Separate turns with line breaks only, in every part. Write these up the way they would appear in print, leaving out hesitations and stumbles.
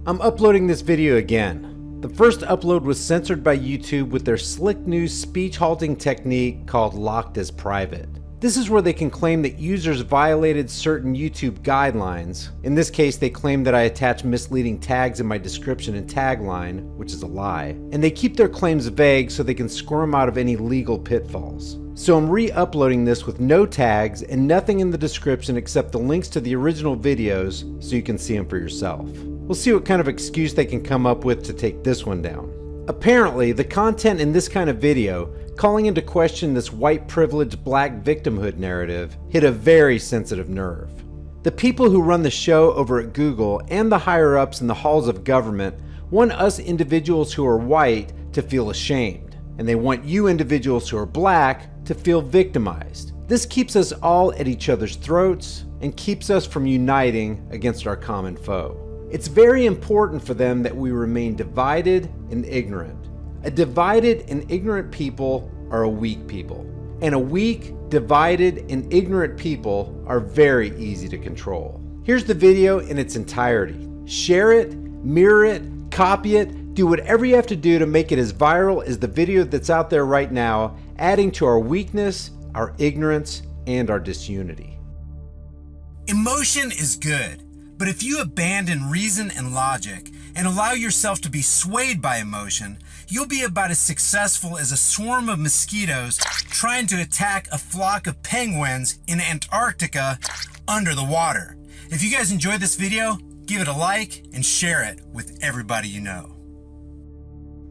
I'm uploading this video again. The first upload was censored by YouTube with their slick new speech halting technique called locked as private. This is where they can claim that users violated certain YouTube guidelines. In this case, they claim that I attach misleading tags in my description and tagline, which is a lie. And they keep their claims vague so they can squirm out of any legal pitfalls. So I'm re-uploading this with no tags and nothing in the description except the links to the original videos so you can see them for yourself. We'll see what kind of excuse they can come up with to take this one down. Apparently, the content in this kind of video, calling into question this white privileged black victimhood narrative, hit a very sensitive nerve. The people who run the show over at Google and the higher ups in the halls of government want us individuals who are white to feel ashamed, and they want you individuals who are black to feel victimized. This keeps us all at each other's throats and keeps us from uniting against our common foe. It's very important for them that we remain divided and ignorant. A divided and ignorant people are a weak people. And a weak, divided, and ignorant people are very easy to control. Here's the video in its entirety. Share it, mirror it, copy it, do whatever you have to do to make it as viral as the video that's out there right now, adding to our weakness, our ignorance, and our disunity.
Emotion is good. But if you abandon reason and logic and allow yourself to be swayed by emotion, you'll be about as successful as a swarm of mosquitoes trying to attack a flock of penguins in Antarctica under the water. If you guys enjoyed this video, give it a like and share it with everybody you know.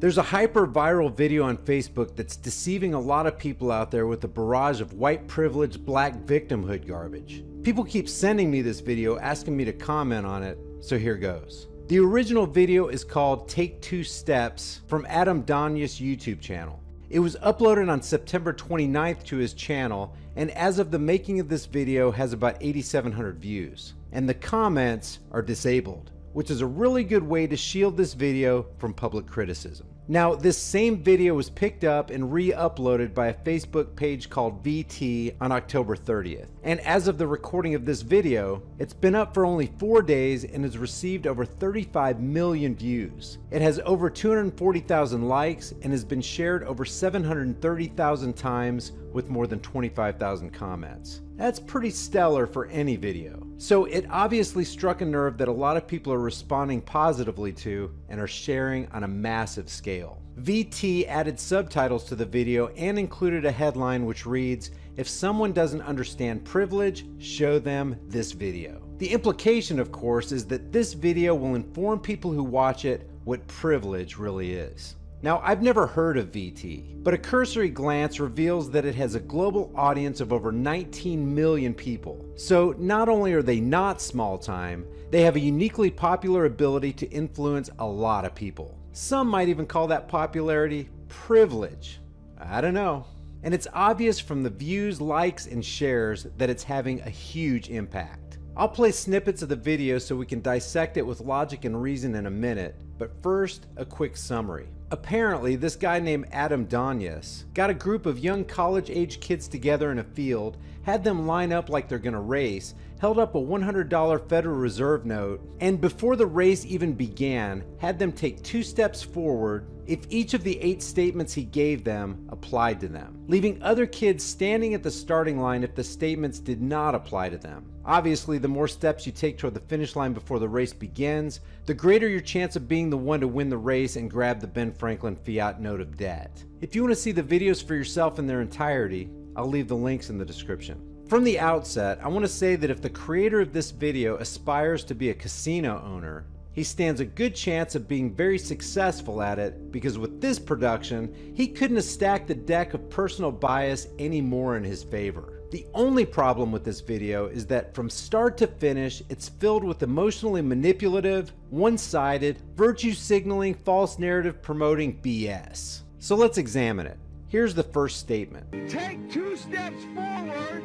There's a hyper-viral video on Facebook that's deceiving a lot of people out there with a barrage of white privileged black victimhood garbage. People keep sending me this video asking me to comment on it, so here goes. The original video is called Take 2 Steps from Adam Donya's YouTube channel. It was uploaded on September 29th to his channel, and as of the making of this video has about 8,700 views. And the comments are disabled, which is a really good way to shield this video from public criticism. Now, this same video was picked up and re-uploaded by a Facebook page called VT on October 30th. And as of the recording of this video, it's been up for only 4 days and has received over 35 million views. It has over 240,000 likes and has been shared over 730,000 times with more than 25,000 comments. That's pretty stellar for any video. So it obviously struck a nerve that a lot of people are responding positively to and are sharing on a massive scale. VT added subtitles to the video and included a headline which reads, "If someone doesn't understand privilege, show them this video." The implication, of course, is that this video will inform people who watch it what privilege really is. Now, I've never heard of VT, but a cursory glance reveals that it has a global audience of over 19 million people. So not only are they not small time, they have a uniquely popular ability to influence a lot of people. Some might even call that popularity privilege. I don't know. And it's obvious from the views, likes, and shares that it's having a huge impact. I'll play snippets of the video so we can dissect it with logic and reason in a minute, but first, a quick summary. Apparently, this guy named Adam Donya's got a group of young college-age kids together in a field, had them line up like they're gonna race, held up a $100 Federal Reserve note, and before the race even began, had them take 2 steps forward if each of the 8 statements he gave them applied to them, leaving other kids standing at the starting line if the statements did not apply to them. Obviously, the more steps you take toward the finish line before the race begins, the greater your chance of being the one to win the race and grab the Ben Franklin fiat note of debt. If you want to see the videos for yourself in their entirety, I'll leave the links in the description. From the outset, I want to say that if the creator of this video aspires to be a casino owner, he stands a good chance of being very successful at it, because with this production, he couldn't have stacked the deck of personal bias any more in his favor. The only problem with this video is that from start to finish, it's filled with emotionally manipulative, one-sided, virtue signaling, false narrative promoting BS. So let's examine it. Here's the first statement.
Take 2 steps forward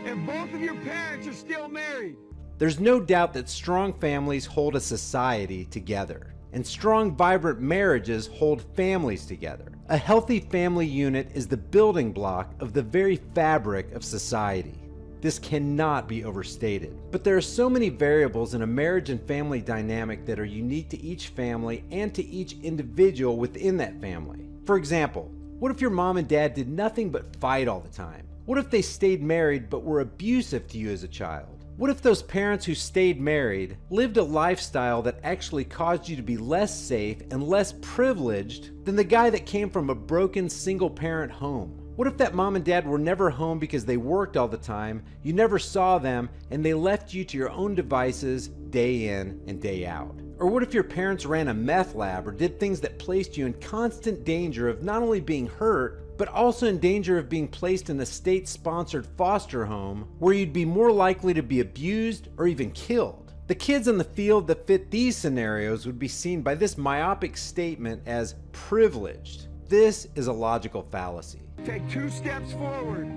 if both of your parents are still married.
There's no doubt that strong families hold a society together, and strong, vibrant marriages hold families together. A healthy family unit is the building block of the very fabric of society. This cannot be overstated. But there are so many variables in a marriage and family dynamic that are unique to each family and to each individual within that family. For example, what if your mom and dad did nothing but fight all the time? What if they stayed married but were abusive to you as a child? What if those parents who stayed married lived a lifestyle that actually caused you to be less safe and less privileged than the guy that came from a broken single-parent home? What if that mom and dad were never home because they worked all the time, you never saw them, and they left you to your own devices day in and day out? Or what if your parents ran a meth lab or did things that placed you in constant danger of not only being hurt, but also in danger of being placed in a state-sponsored foster home where you'd be more likely to be abused or even killed? The kids in the field that fit these scenarios would be seen by this myopic statement as privileged. This is a logical fallacy.
Take 2 steps forward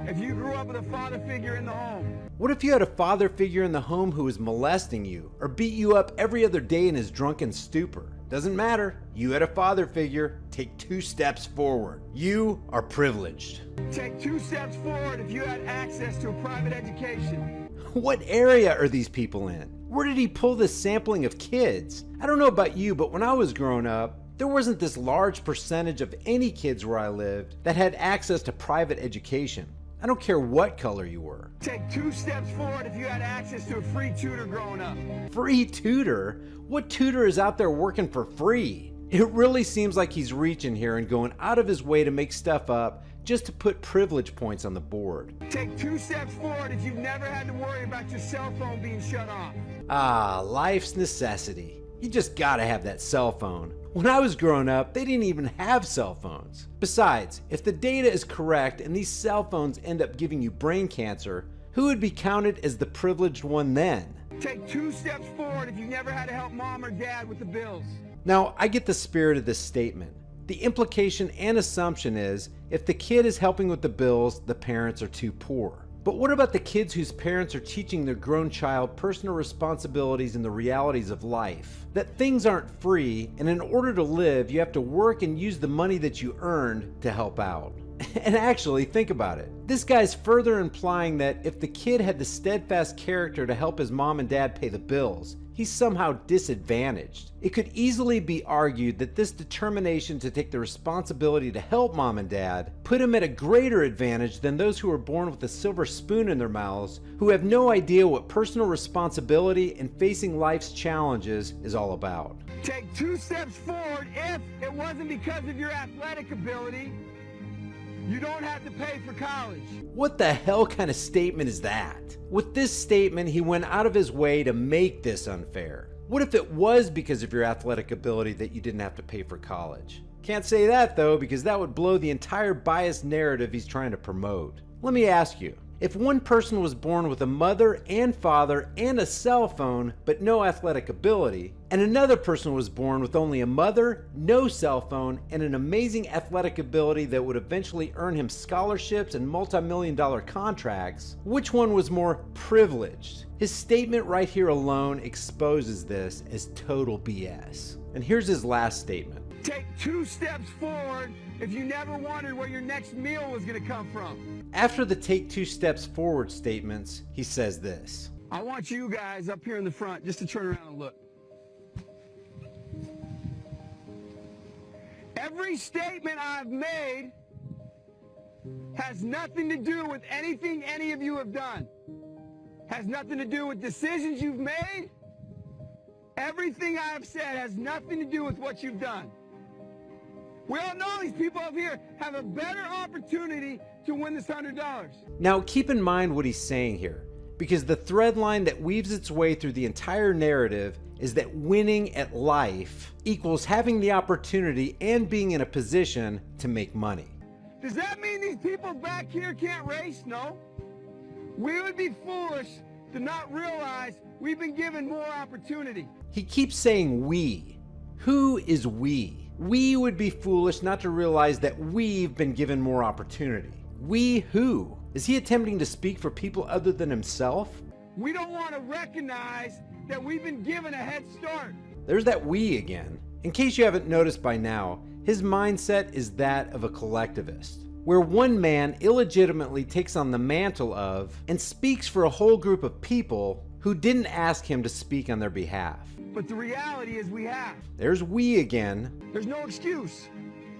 if you grew up with a father figure in the home.
What if you had a father figure in the home who was molesting you or beat you up every other day in his drunken stupor? Doesn't matter. You had a father figure. Take 2 steps forward. You are privileged.
Take 2 steps forward if you had access to a private education.
What area are these people in? Where did he pull this sampling of kids? I don't know about you, but when I was growing up, there wasn't this large percentage of any kids where I lived that had access to private education. I don't care what color you were.
Take 2 steps forward if you had access to a free tutor growing up.
Free tutor? What tutor is out there working for free? It really seems like he's reaching here and going out of his way to make stuff up just to put privilege points on the board.
Take 2 steps forward if you've never had to worry about your cell phone being shut off.
Ah, life's necessity. You just gotta have that cell phone. When I was growing up, they didn't even have cell phones. Besides, if the data is correct and these cell phones end up giving you brain cancer, who would be counted as the privileged one then?
Take 2 steps forward if you never had to help mom or dad with the bills.
Now, I get the spirit of this statement. The implication and assumption is, if the kid is helping with the bills, the parents are too poor. But what about the kids whose parents are teaching their grown child personal responsibilities and the realities of life? That things aren't free, and in order to live, you have to work and use the money that you earned to help out. And actually, think about it. This guy's further implying that if the kid had the steadfast character to help his mom and dad pay the bills, he's somehow disadvantaged. It could easily be argued that this determination to take the responsibility to help mom and dad put him at a greater advantage than those who are born with a silver spoon in their mouths, who have no idea what personal responsibility and facing life's challenges is all about.
Take 2 steps forward if it wasn't because of your athletic ability. You don't have to pay for college.
What the hell kind of statement is that? With this statement, he went out of his way to make this unfair. What if it was because of your athletic ability that you didn't have to pay for college? Can't say that though, because that would blow the entire biased narrative he's trying to promote. Let me ask you, if one person was born with a mother and father and a cell phone, but no athletic ability, and another person was born with only a mother, no cell phone, and an amazing athletic ability that would eventually earn him scholarships and multi-million-dollar contracts, which one was more privileged? His statement right here alone exposes this as total BS. And here's his last statement.
Take 2 steps forward if you never wondered where your next meal was going to come from.
After the take 2 steps forward statements, he says this.
I want you guys up here in the front just to turn around and look. Every statement I've made has nothing to do with anything any of you have done. Has nothing to do with decisions you've made. Everything I've said has nothing to do with what you've done. We all know these people up here have a better opportunity to win this $100.
Now keep in mind what he's saying here, because the thread line that weaves its way through the entire narrative is that winning at life equals having the opportunity and being in a position to make money.
Does that mean these people back here can't race? No. We would be foolish to not realize we've been given more opportunity.
He keeps saying we. Who is we? We would be foolish not to realize that we've been given more opportunity. We who? Is he attempting to speak for people other than himself?
We don't want to recognize that we've been given a head start.
There's that we again. In case you haven't noticed by now, his mindset is that of a collectivist. where one man illegitimately takes on the mantle of and speaks for a whole group of people who didn't ask him to speak on their behalf.
But the reality is we have.
There's we again.
There's no excuse.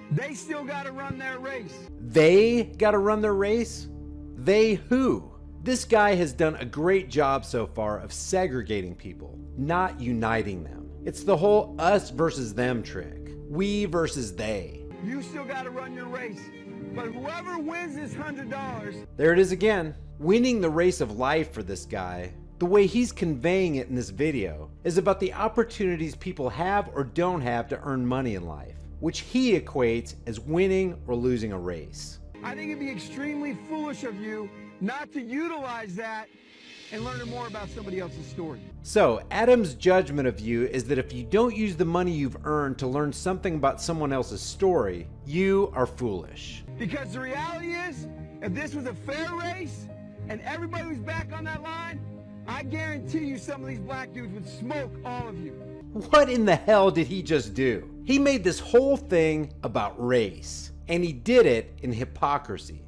They still got to run their race.
They gotta run their race? They who? This guy has done a great job so far of segregating people, not uniting them. It's the whole us versus them trick. We versus they.
You still got to run your race. But whoever wins this $100,
There it is again. Winning the race of life for this guy, the way he's conveying it in this video, is about the opportunities people have or don't have to earn money in life, which he equates as winning or losing a race.
I think it'd be extremely foolish of you not to utilize that and learn more about somebody else's story.
So, Adam's judgment of you is that if you don't use the money you've earned to learn something about someone else's story, you are foolish.
Because the reality is, if this was a fair race and everybody was back on that line, I guarantee you some of these black dudes would smoke all of you.
What in the hell did he just do? He made this whole thing about race, and he did it in hypocrisy.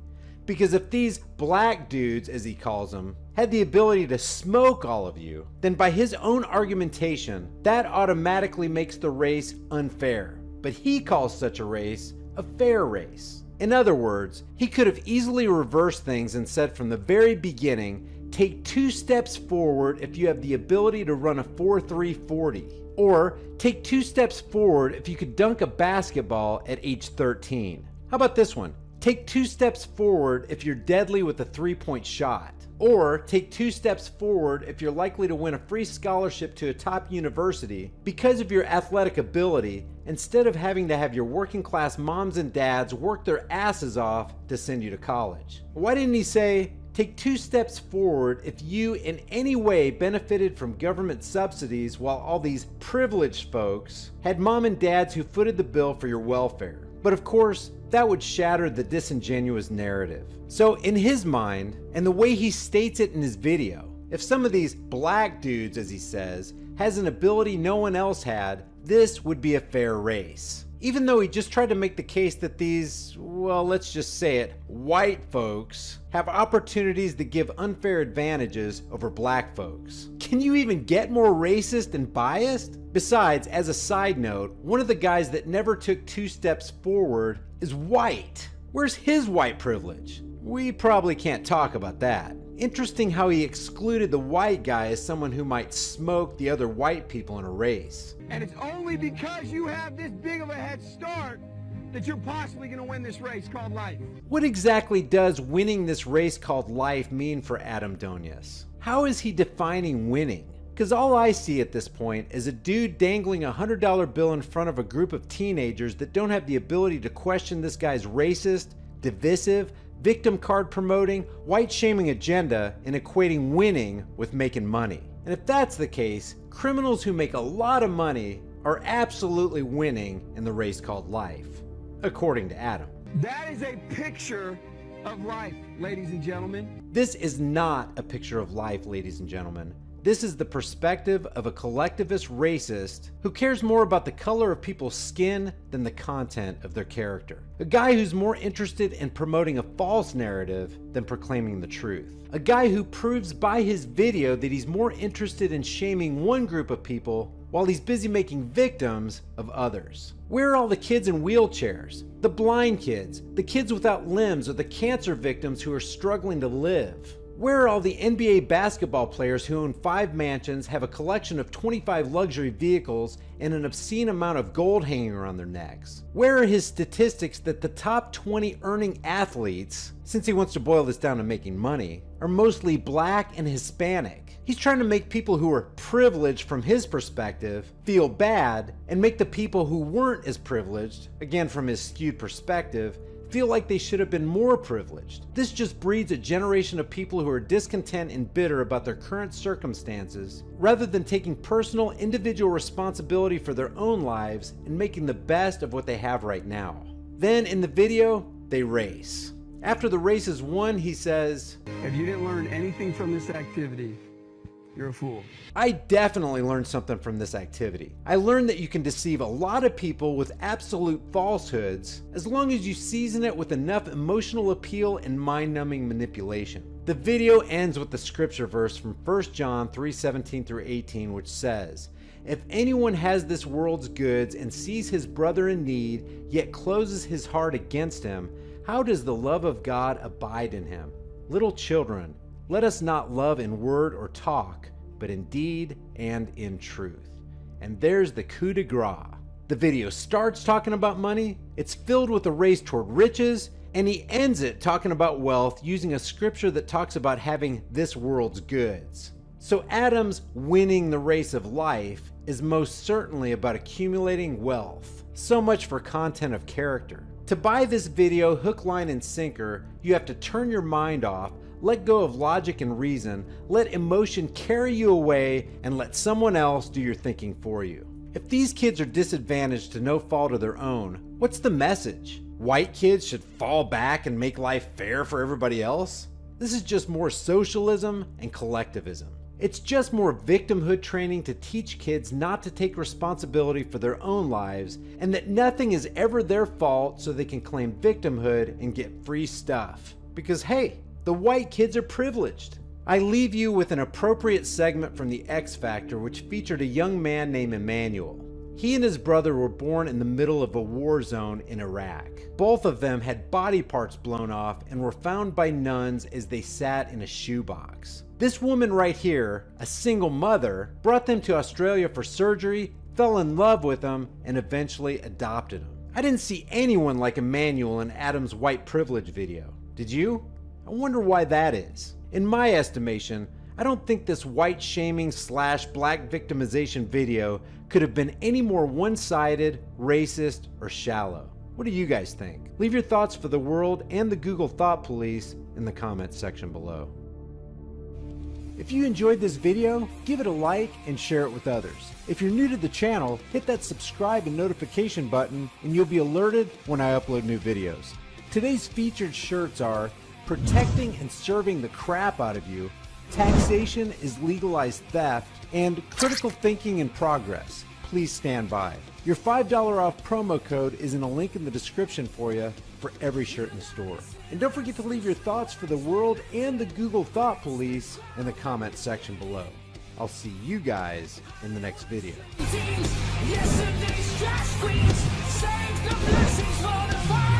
Because if these black dudes, as he calls them, had the ability to smoke all of you, then by his own argumentation, that automatically makes the race unfair. But he calls such a race a fair race. In other words, he could have easily reversed things and said from the very beginning, take 2 steps forward if you have the ability to run a 4.340. Or take 2 steps forward if you could dunk a basketball at age 13. How about this one? Take 2 steps forward if you're deadly with a 3-point shot. Or take 2 steps forward if you're likely to win a free scholarship to a top university because of your athletic ability, instead of having to have your working class moms and dads work their asses off to send you to college. Why didn't he say, take 2 steps forward if you in any way benefited from government subsidies while all these privileged folks had mom and dads who footed the bill for your welfare? But of course, that would shatter the disingenuous narrative. So in his mind, and the way he states it in his video, if some of these black dudes, as he says, has an ability no one else had, this would be a fair race. Even though he just tried to make the case that these, well, let's just say it, white folks have opportunities that give unfair advantages over black folks. Can you even get more racist and biased? Besides, as a side note, one of the guys that never took 2 steps forward is white. Where's his white privilege? We probably can't talk about that. Interesting how he excluded the white guy as someone who might smoke the other white people in a race.
And it's only because you have this big of a head start that you're possibly going to win this race called life.
What exactly does winning this race called life mean for Adam Donius? How is he defining winning? Because all I see at this point is a dude dangling a $100 bill in front of a group of teenagers that don't have the ability to question this guy's racist, divisive, victim card promoting, white shaming agenda and equating winning with making money. And if that's the case, criminals who make a lot of money are absolutely winning in the race called life, according to Adam.
That is a picture of life, ladies and gentlemen.
This is not a picture of life, ladies and gentlemen. This is the perspective of a collectivist racist who cares more about the color of people's skin than the content of their character. A guy who's more interested in promoting a false narrative than proclaiming the truth. A guy who proves by his video that he's more interested in shaming one group of people while he's busy making victims of others. Where are all the kids in wheelchairs? The blind kids, the kids without limbs, or the cancer victims who are struggling to live? Where are all the NBA basketball players who own 5 mansions, have a collection of 25 luxury vehicles, and an obscene amount of gold hanging around their necks? Where are his statistics that the top 20 earning athletes, since he wants to boil this down to making money, are mostly black and Hispanic? He's trying to make people who are privileged from his perspective feel bad, and make the people who weren't as privileged, again from his skewed perspective, feel like they should have been more privileged. This just breeds a generation of people who are discontent and bitter about their current circumstances, rather than taking personal, individual responsibility for their own lives and making the best of what they have right now. Then in the video, they race. After the race is won, he says,
If you didn't learn anything from this activity, you're a fool.
I definitely learned something from this activity. I learned that you can deceive a lot of people with absolute falsehoods as long as you season it with enough emotional appeal and mind-numbing manipulation. The video ends with the scripture verse from 1 John 3:17 through 18, which says, "If anyone has this world's goods and sees his brother in need, yet closes his heart against him, how does the love of God abide in him? Little children, let us not love in word or talk, but in deed and in truth." And there's the coup de grace. The video starts talking about money, it's filled with a race toward riches, and he ends it talking about wealth using a scripture that talks about having this world's goods. So Adam's winning the race of life is most certainly about accumulating wealth. So much for content of character. To buy this video hook, line, and sinker, you have to turn your mind off, let go of logic and reason, let emotion carry you away, and let someone else do your thinking for you. If these kids are disadvantaged to no fault of their own, what's the message? White kids should fall back and make life fair for everybody else? This is just more socialism and collectivism. It's just more victimhood training to teach kids not to take responsibility for their own lives and that nothing is ever their fault so they can claim victimhood and get free stuff. Because hey, the white kids are privileged. I leave you with an appropriate segment from The X Factor, which featured a young man named Emmanuel. He and his brother were born in the middle of a war zone in Iraq. Both of them had body parts blown off and were found by nuns as they sat in a shoebox. This woman right here, a single mother, brought them to Australia for surgery, fell in love with them, and eventually adopted them. I didn't see anyone like Emmanuel in Adam's white privilege video. Did you? I wonder why that is. In my estimation, I don't think this white shaming / black victimization video could have been any more one-sided, racist, or shallow. What do you guys think? Leave your thoughts for the world and the Google Thought Police in the comments section below. If you enjoyed this video, give it a like and share it with others. If you're new to the channel, hit that subscribe and notification button and you'll be alerted when I upload new videos. Today's featured shirts are "Protecting and Serving the Crap Out of You," "Taxation is Legalized Theft," and "Critical Thinking in Progress. Please stand by." Your $5 off promo code is in a link in the description for you for every shirt in the store. And don't forget to leave your thoughts for the world and the Google Thought Police in the comments section below. I'll see you guys in the next video.
Yesterday's trash queens, save the blessings for the fire.